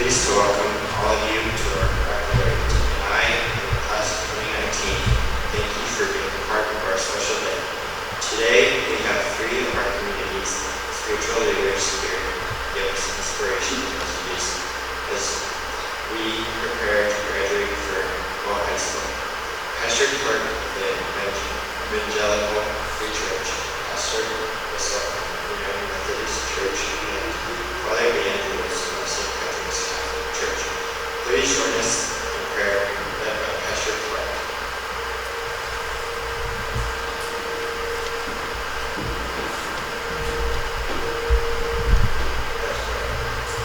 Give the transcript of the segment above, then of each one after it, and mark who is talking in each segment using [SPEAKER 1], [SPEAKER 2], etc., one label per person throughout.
[SPEAKER 1] pleased to welcome all of you to our Baccalaureate. And I, in the class of 2019, thank you for being a part of our special day. Today, we have three of our community's spiritual leaders here to give us inspiration and messages as we prepare to graduate for high school. Pastor Clark of the Evangelical Free Church, Pastor Whistle of the United Methodist Church, and Father Evangelist of St. Patrick's Catholic Church. Please join us in prayer led by Pastor Clark.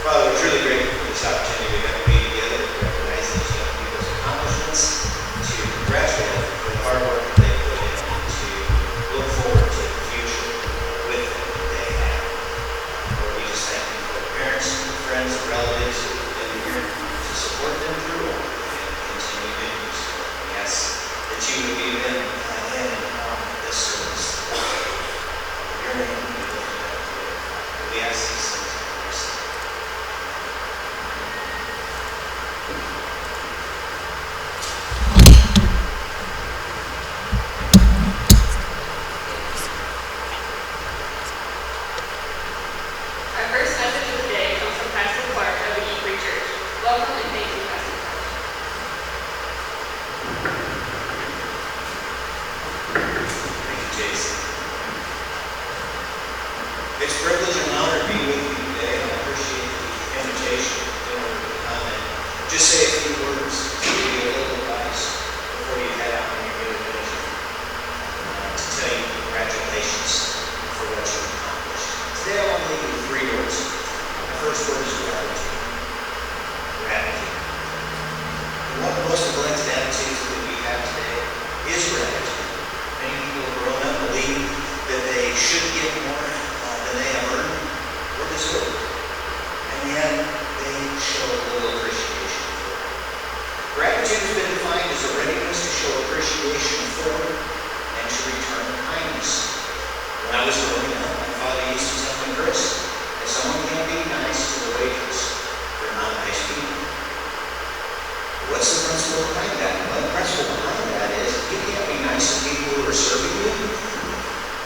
[SPEAKER 1] Father, we're truly grateful for this opportunity to be together to recognize these young people's accomplishments, to congratulate them for the hard work that they put in, to look forward to the future with them that they have. Lord, we just thank you for the parents, and friends, and relatives who have been here to support them through all and continue to do so. We ask that you would be in and on this service. Your name will be lifted up today. We ask these things in Christ's name.
[SPEAKER 2] Our first message of the day comes from Pastor Clark of the Free Church. Welcome and thank you, Pastor Clark.
[SPEAKER 1] Thank you, Jason. It's a privilege and honor to be with you today, and I appreciate the invitation in order to come and just say a few words to give you a little advice before you head out on your new adventure. To tell you congratulations for what you've accomplished. Today I want to leave you with three words. The first word is gratitude. Gratitude. And one of the most neglected attitudes that we have today is gratitude. Many people have grown up believing that they should get more than they have earned or deserved. And yet they show a little appreciation for it. Gratitude has been defined as a readiness to show appreciation for and to return kindness. When I was growing up, my father used to tell me, Chris, if someone can't be nice to the waitress, they're not nice people. What's the principle behind that? Well, the principle behind that is if you can't be nice to people who are serving you,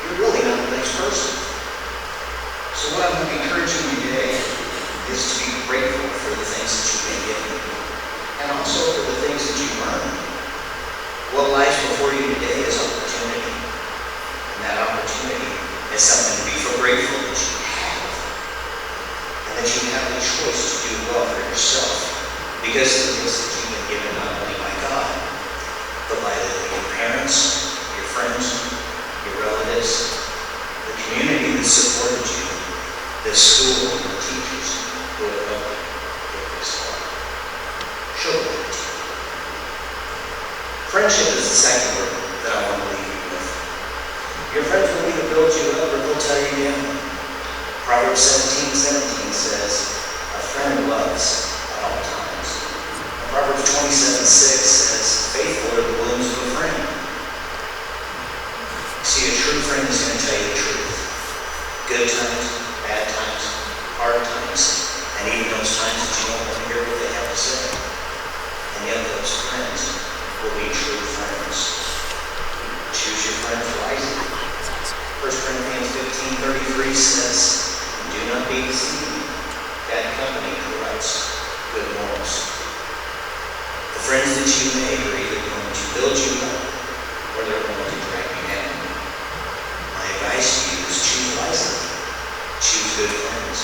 [SPEAKER 1] you're really not a nice person. So what I'm going to be encouraging you today is to be grateful for the things that you've been given and also for the things that you've earned. What lies before you today is opportunity. And that opportunity is something to be so grateful that you have. And that you have the choice to do well for yourself because of the gifts that you've been given not only by God, but by your parents, your friends, your relatives, the community that supported you, the school and the teachers who have helped you get this far. Show gratitude. Friendship is the second word that I want to leave you with. Your friends will either build you up or they'll tell you down. Proverbs 17:17 says, a friend loves at all times. And Proverbs 27:6 says, faithful are the wounds of a friend. See, a true friend is going to tell you the truth. Good times, bad times, hard times, and even those times that you don't want to hear what they have to say. And yet those friends will be true friends. Choose your friends wisely. 1 Corinthians 15:33 says, do not be deceived. Bad company corrupts good morals. The friends that you make are either going to build you up or they're going to drag you down. My advice to you is choose wisely. Choose good friends.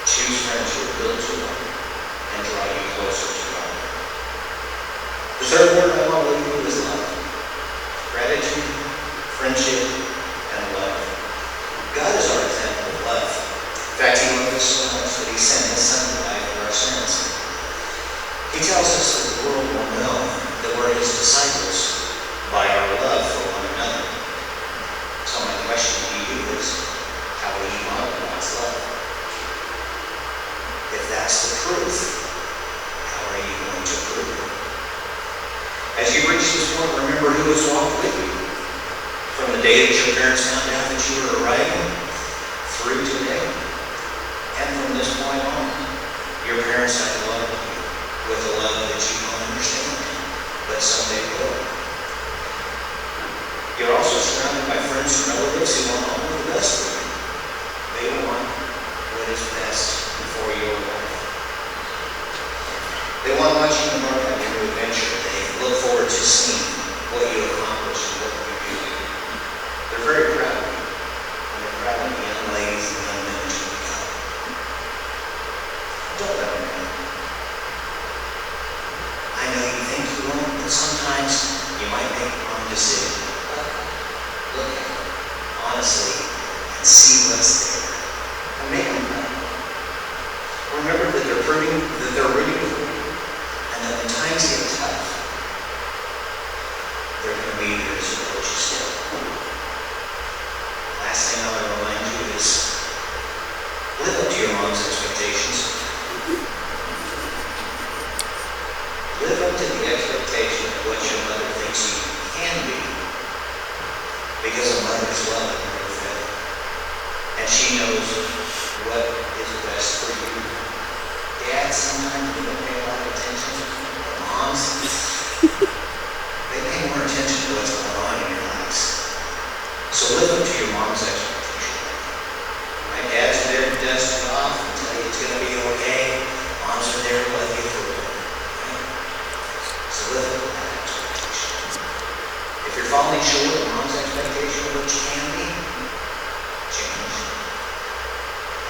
[SPEAKER 1] Choose friends who will build you up and draw you closer to God. The third word I want to leave you is love. Gratitude, friendship, and love. God is our example of love. In fact, He loved us so much that He sent His Son to die for our sins. He tells us that the world will know that we're His disciples by our love for one another. So my question to you is, how will you model God's love? If that's the truth, how are you going to prove it? As you reach this point, remember who has walked with you. From the day that your parents found out that you were arriving through today. And from this point on, parents have to love you with a love that you don't understand, but someday will. You're also surrounded by friends and relatives who want only the best for you. They want what is best for your life. They want to watch you embark on your new adventure. They look forward to seeing what you accomplish and what you do. They're very proud of you. And they're proud of the young ladies and young men that you become. Don't let them down. I know you think you won't, but sometimes you might make the wrong decision. But look at them, honestly, and see what's there. And make them proud. Remember that they're rooting for you, and that when times get tough, they're going to be there to support you still. Last thing I want to remind you is live up to your mom's expectations. Live up to the expectation of what your mother thinks you can be, because a mother's love is never fail, and she knows what is best for you. Dads, sometimes we don't pay a lot of attention, but moms, they pay more attention to what's going on in your lives. So live up to your mom's expectation. My dads are there to dust you off and tell you it's going to be okay. Moms are there to love you through it. Right? So live up to that expectation. If you're falling short of mom's expectation of what you can be, change.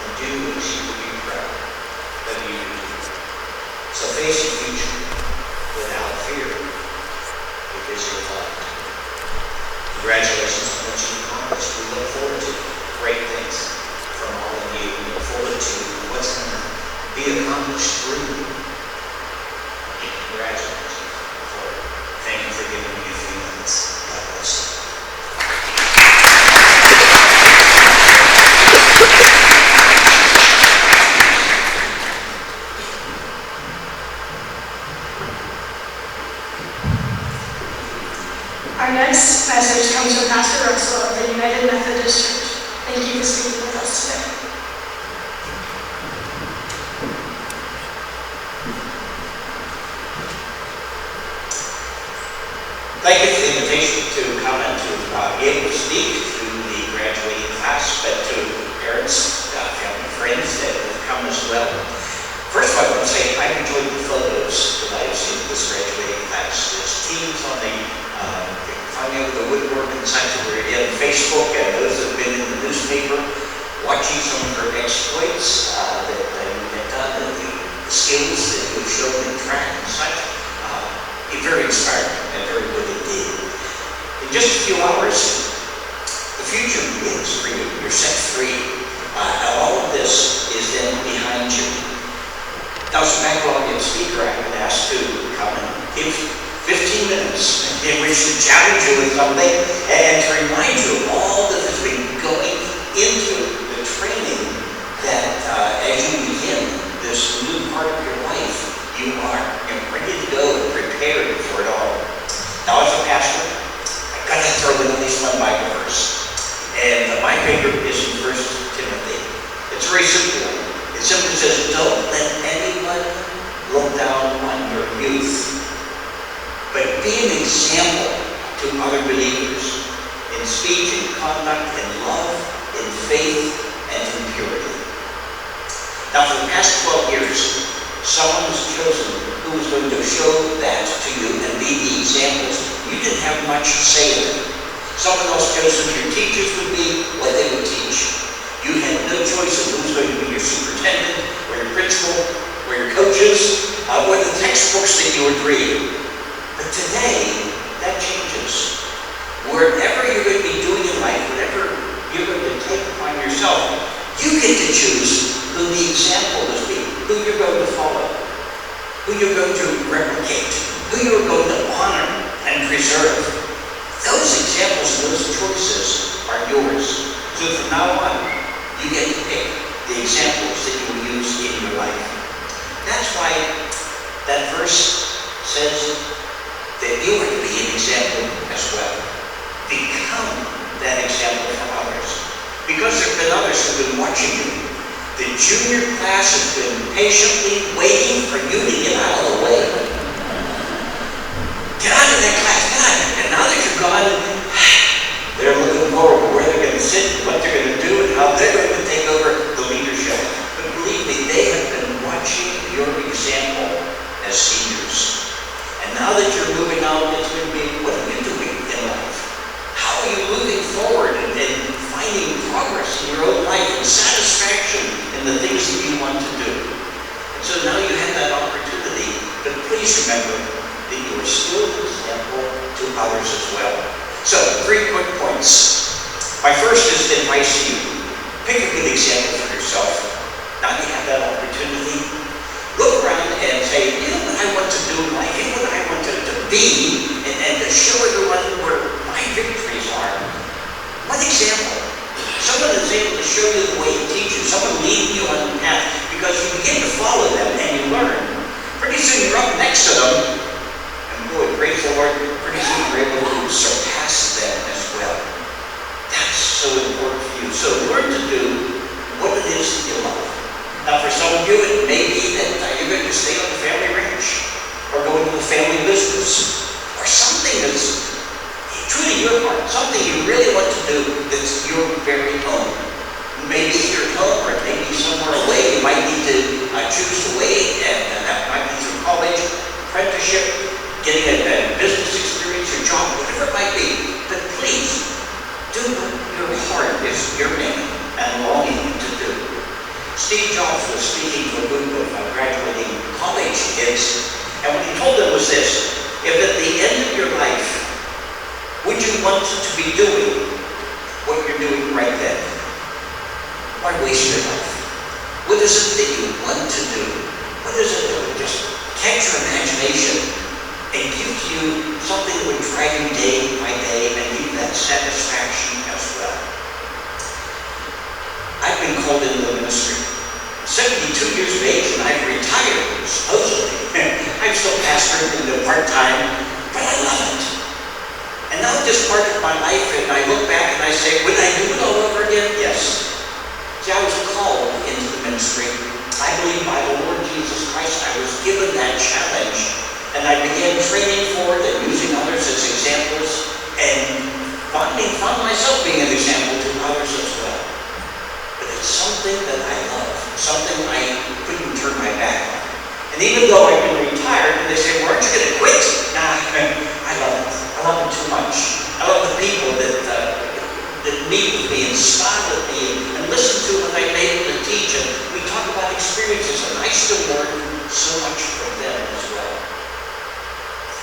[SPEAKER 1] And do what she will be proud of you. So face your future without fear, because you're loved. Congratulations on what you've accomplished. We look forward to great things from all of you. We look forward to what's going to be accomplished through you. Congratulations. Thank you for giving me a few minutes. God bless you.
[SPEAKER 3] Our next message comes from Pastor Russell of the United Methodist Church. Thank you for speaking with us today.
[SPEAKER 4] Thank you for the invitation to come and to be able to speak to the graduating class, but to parents, family, friends that have come as well. First of all, I want to say I've enjoyed the photos that I've seen of this graduating class. There's teams on the finding out the woodwork and such that were in Facebook, and those that have been in the newspaper, watching some of her exploits that you have done, and the skills that you've shown in track and such. It's very inspiring and very good indeed. In just a few hours, the future begins for you. You're set free. All of this is then behind you. Now, as a Baccalaureate speaker, I've been asked to come and give 15 minutes in which to challenge you with something and to remind you of all that has been going into the training that as you begin this new part of your life, you are ready to go and prepared for it all. Now, as a pastor, I've got to throw in at least one Bible verse. And my favorite is in 1 Timothy. It's very simple. It simply says, don't let anyone look down on your youth, but be an example to other believers in speech, in conduct, in love, in faith, and in purity. Now, for the past 12 years, someone was chosen who was going to show that to you and be the examples. You didn't have much say in it. Someone else chosen, your teachers would be what they would teach. You had no choice of who's going to be your superintendent, or your principal, or your coaches, or the textbooks that you would read. But today, that changes. Wherever you're going to be doing in life, whatever you're going to take upon yourself, you get to choose who the example is be, who you're going to follow, who you're going to replicate, who you're going to honor and preserve. Those examples and those choices are yours. So from now on, you get to pick the examples that you will use in your life. That's why that verse says that you are to be an example as well. Become that example for others. Because there have been others who have been watching you, The junior class has been patiently waiting for you to get out of the way. Get out of that class, get out. And now that you're gone, they're looking forward to where they're going to sit, what they're going to do, and how they're going to take over the leadership. But believe me, they have been watching your example as seniors. And now that you're moving out, it's going to be, what are you doing in life? How are you moving forward and finding progress in your own life and satisfaction in the things that you want to do? And so now you have that opportunity, but please remember that you are still an example to others as well. So, 3 quick points. My first is to advise you, pick a good example for yourself. Now you have that opportunity. Look around and say, you know what I want to do in life, you know what I want to be, and to show everyone where my victories are. One example. Someone is able to show you the way to teach you, someone leading you on the path, because you begin to follow them and you learn. Pretty soon you're up next to them, and boy, praise the Lord, pretty soon you're able to surpass them as well. That's so important for you. So learn to do what it is that you love. Now for some of you, it may be that you're going to stay on the family ranch, or go into the family business, or something that's true to your heart, something you really want to do that's your very own. Maybe here at home, or maybe somewhere away. You might need to choose the way, and that might be through college, apprenticeship, getting a business experience, your job, whatever it might be. But please, do what your heart is yearning and longing to do. Steve Jobs was speaking to a group of graduating college kids, and what he told them was this: if at the end of your life, would you want to be doing what you're doing right then? Why waste your life? What is it that you want to do? What is it that would just catch your imagination and give you something that would drive you day by day and give you that satisfaction as well? I've been called into the ministry. 72 years of age, and I've retired, supposedly. I'm still pastoring part-time, but I love it. And now just part of my life, and I look back and I say, would I do it all over again? Yes. See, I was called into the ministry. I believe by the Lord Jesus Christ, I was given that challenge, and I began training for it and using others as examples, and found myself being an example to others as well. But it's something that I love, something I couldn't turn my back on. And even though I've been retired, and they say, well, aren't you going to quit? Nah, I love it. I love it too much. I love the people that meet with me and smile at me and listen to when I'm able to teach. And we talk about experiences, and I still learn so much from them as well.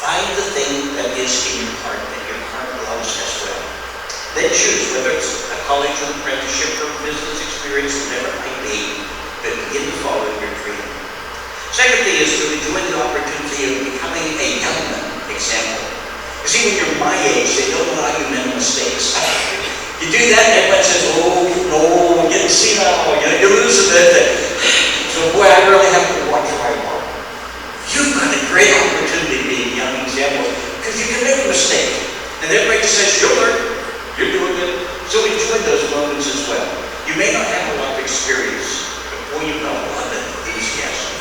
[SPEAKER 4] Find the thing that is in your heart, that your heart loves as well. Then choose, whether it's a college or apprenticeship or business experience, whatever it might be, but begin to follow your dream. Second thing is to enjoy the opportunity of becoming a young example. You see, when you're my age, they don't allow you to make mistakes. You do that, and everyone says, oh, no, you're getting senile, you're losing it. So, boy, I really have to watch my walk. You've got a great opportunity to be a young example, because you can make a mistake. And everybody says, you'll learn, you're doing it. So enjoy those moments as well. You may not have a lot of experience, but boy, you've got a lot of enthusiasm.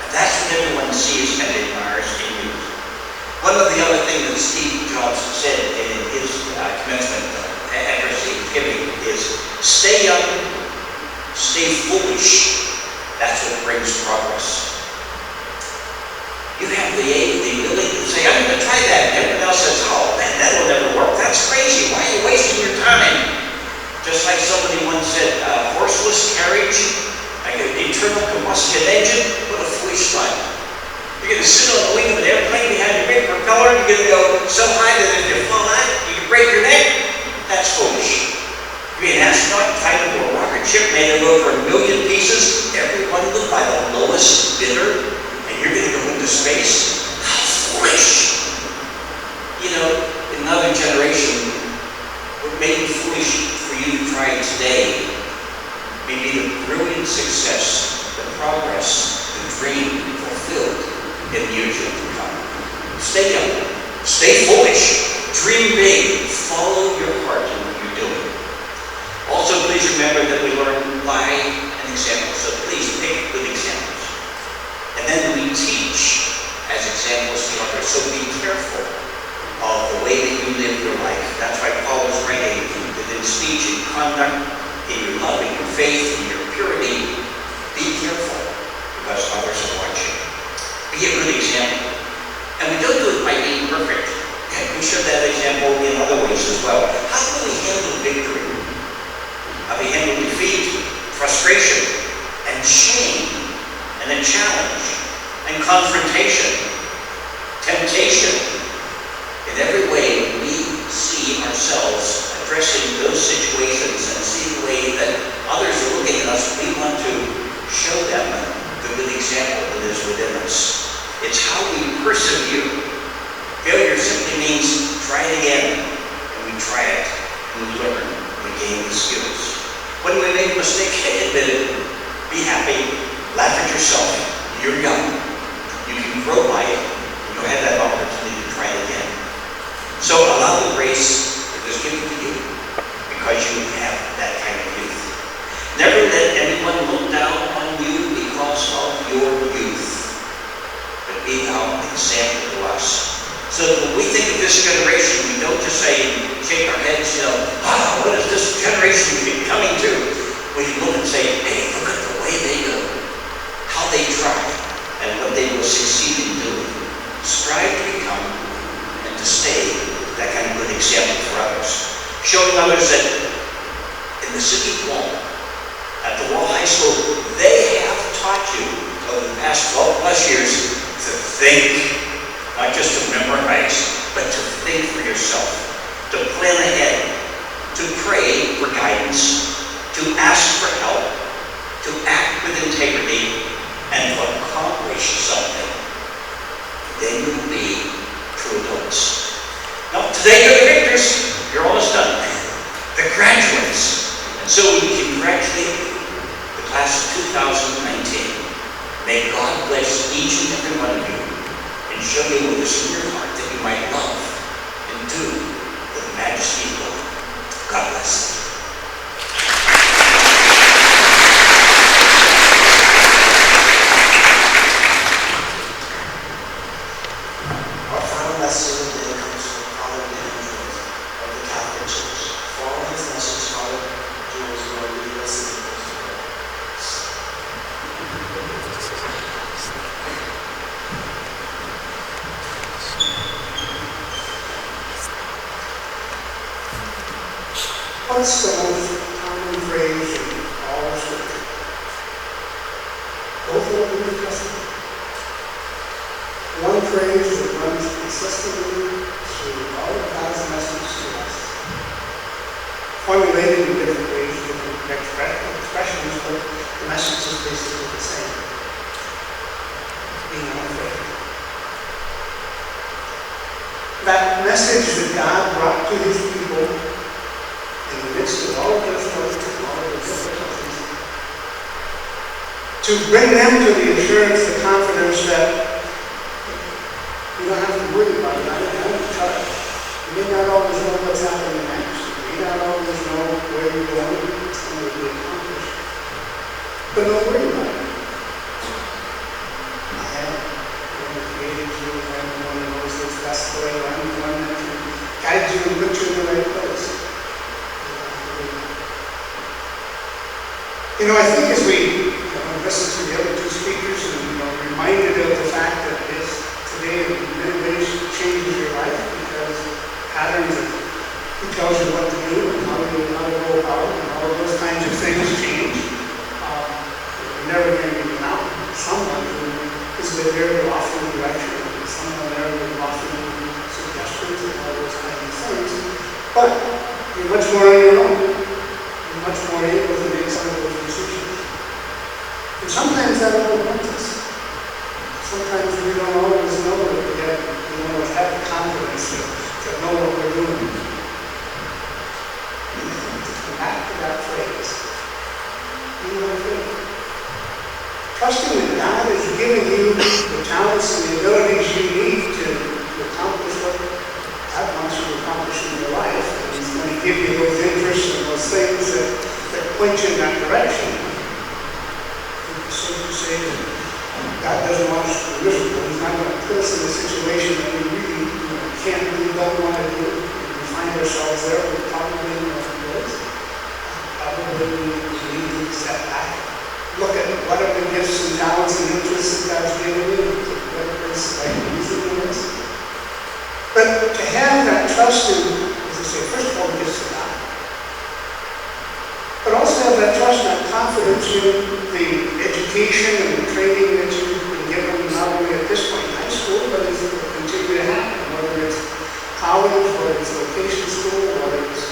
[SPEAKER 4] And that's what everyone sees and admires in you. One of the other things that Steve Jobs said in his commencement address he was giving is, stay young, stay foolish. That's what brings progress. You have the ability to say, I'm going to try that. And everyone else says, oh man, that'll never work. That's crazy. Why are you wasting your time? Just like somebody once said, horseless carriage, like an internal combustion engine, what a foolish thought. You're going to sit on the wing of an airplane behind your big propeller, you're going to go so high that if you fall out, you can break your neck. That's foolish. You're be an astronaut tied into a rocket ship made of over 1 million pieces, every one of them by the lowest bidder, and you're going to go into space? How foolish! You know, in another generation, what may be foolish for you to try today may be the brilliant success, the progress, the dream fulfilled in the years yet to come. Stay young. Stay foolish. Dream big. Follow your heart in what you're doing. Also, please remember that we learn by an examples. So please pick good examples. And then we teach as examples to others. So be careful of the way that you live your life. That's why Paul is writing within speech and conduct, in your love, in your faith, in your purity. Be careful because others are watching. Be a good example. And we don't do it by being perfect. And we show that example in other ways as well. How do we handle victory? How do we handle defeat, frustration, and shame, and a challenge, and confrontation, temptation? In every way, we see ourselves addressing those situations and see the way that others are looking at us. We want to show them the good example that is within us. It's how we persevere. Failure simply means try it again, and we try it, and we learn, and we gain the skills. When we make a mistake, admit it. Be happy, laugh at yourself. You're young. You can grow by it, and you'll have that opportunity to try it again. So allow the grace that is given to you, because you have that kind of youth. Never let anyone look down on you because of your youth. But be thou an example to us. So that when we think of this generation, we don't just say, shake our heads, what is this generation coming to? We look and say, hey, look at the way they go, how they try, and what they will succeed in doing. Strive to become and to stay that kind of good example for others. Showing others that in the city wall, at the Wall High School, they have taught you over the past 12 plus years to think, not just to memorize, but to think for yourself, to plan ahead, to pray for guidance, to ask for help, to act with integrity, and to accomplish something. Then you will be true adults. Now, today you're the victors. You're almost done. The graduates. And so we congratulate the class of 2019. May God bless each and every one of you and show you what is in your heart that you might love and do with the majesty of God. God bless.
[SPEAKER 1] Our final lesson today comes from Father Benedict of the Catholic Church. Following his message, Father Jules will lead us in the
[SPEAKER 5] What's the most common phrase in all of Scripture? Both of them in the New Testament. One phrase that runs consistently through all of God's message to us. Formulated in different ways, different expressions, but the message is basically the same. Being unafraid. That message that God brought to his people in the midst of all of their struggles and all of their difficulties, to bring them to the assurance, the confidence that you don't have to worry about it. I'm in charge. You may not always know what's happening next. You may not always know where you're going and what will be accomplished. But don't worry about it. I have one that created you, I'm the one that knows what's best for you, I'm the one that can guide you and put you in the right place. I think as we listen to the other two speakers and reminded of the fact that it's today in many ways changes your life because patterns of who tells you what to do and how to go about it and all of those kinds of things change. You're never going to be without someone who is there to offer you direction and someone there who will offer you suggestions and all those kinds of things. But you're much more on your own. You're much more able to make some of those decisions. And sometimes that overwhelms us. Sometimes we don't always know that we have, have the confidence to know what we're doing. And to come back to that phrase, be unafraid. Trusting that God is giving you the talents and the abilities you need to accomplish what God wants you to accomplish in your life. And He's going to give you those interests and those things that point you in that direction. safe to say that God doesn't want us to be miserable. He's not going to put us in a situation that we really can't really don't want to do. If we find ourselves there, we're probably in the place. Probably we need to step back. Look at what are the gifts and talents and interests that God's given you, what is like using this. But to have that trust in, as I say, first of all, the gifts of God. But also have that trust and that confidence in the education and the training that you've been given, not only at this point in high school, but as it will continue to happen, whether it's college, whether it's vocation school, whether it's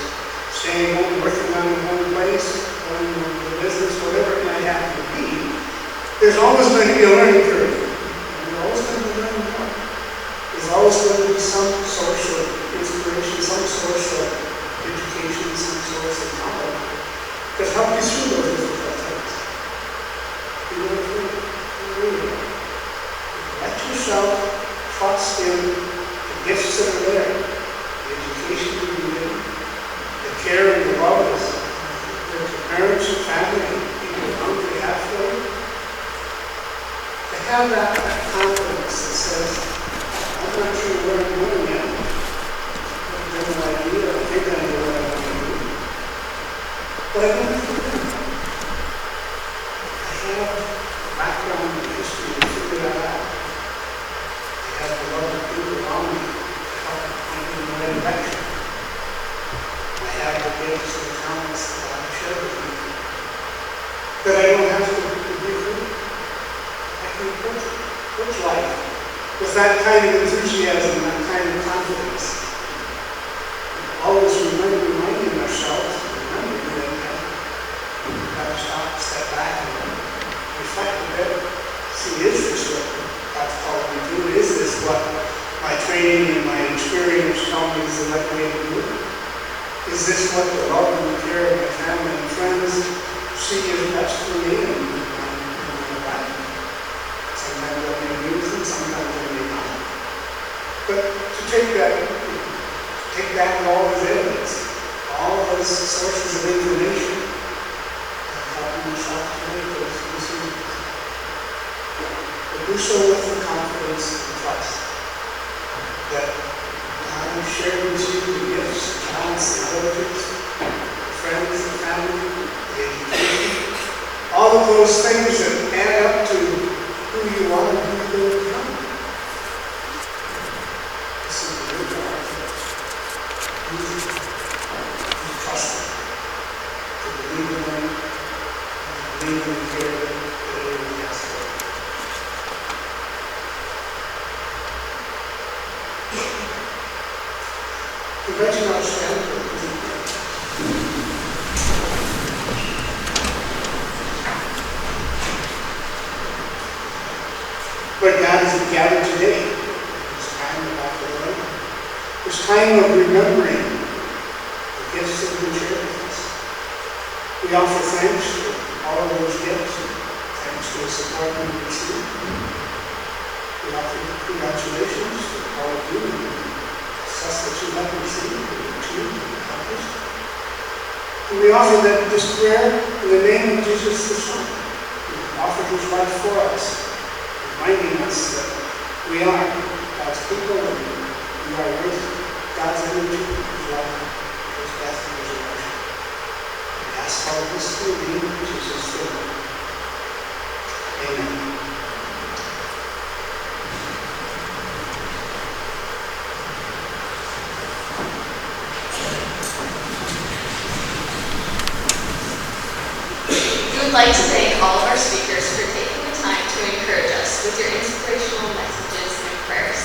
[SPEAKER 5] staying home, working on your own place, going to the business, whatever it might happen to be. There's always going to be a learning curve. You're always going to be learning more. There's always going to be some source of inspiration, some source of education, some source of knowledge that help you through those difficult times. You know, let yourself trust in the gifts that are there, the education that you get, the care and the love that your parents and family and people around you have for you. To have that confidence that says, I'm not sure where I'm going yet. I have no idea. I think I know what I want to do. But I don't feel that. I have a background in history to figure that out. I have a lot of people around me to help point me in the right direction. I have the gifts and the talents that God has shared with me. That I don't have to be through. I can approach life with that kind of enthusiasm, that kind of confidence. Always reminding ourselves, remember that we've got to stop, step back, and reflect a bit. See, is this what God's called me to do? Is this what my training and my experience tell me is the right way to do it? Is this what the love and the care of my family and friends see as best for me and my life? Sometimes I may agree with them, sometimes I may not. But to take that with all as evidence, all those sources of information, and helping yourself to make those decisions. But do so with the confidence and trust that God has shared with you the gifts, talents, the abilities, the friends, the family, the education, all of those things that add up to who you are and who you will become. This is the good God. You trust Him. To believe in Him, to believe in the care that He has for you. We invite you now to stand for the prayer. Lord God, as we gather today, this time of Baccalaureate, this time of remembering the gifts that you shared with us, we offer thanks for all of those gifts, and thanks for the support we received. We offer congratulations to all of you and the success that you have received and achieved and accomplished. And we offer that this prayer in the name of Jesus the Son, who offered his life for us, reminding us that we are God's people and we are with God's image, his love, his death, and resurrection. We ask all of this through the name of Jesus the Lord. Amen.
[SPEAKER 2] We would like to thank all of our speakers for taking the time to encourage us with your inspirational messages and prayers.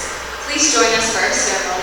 [SPEAKER 2] Please join us for our ceremony.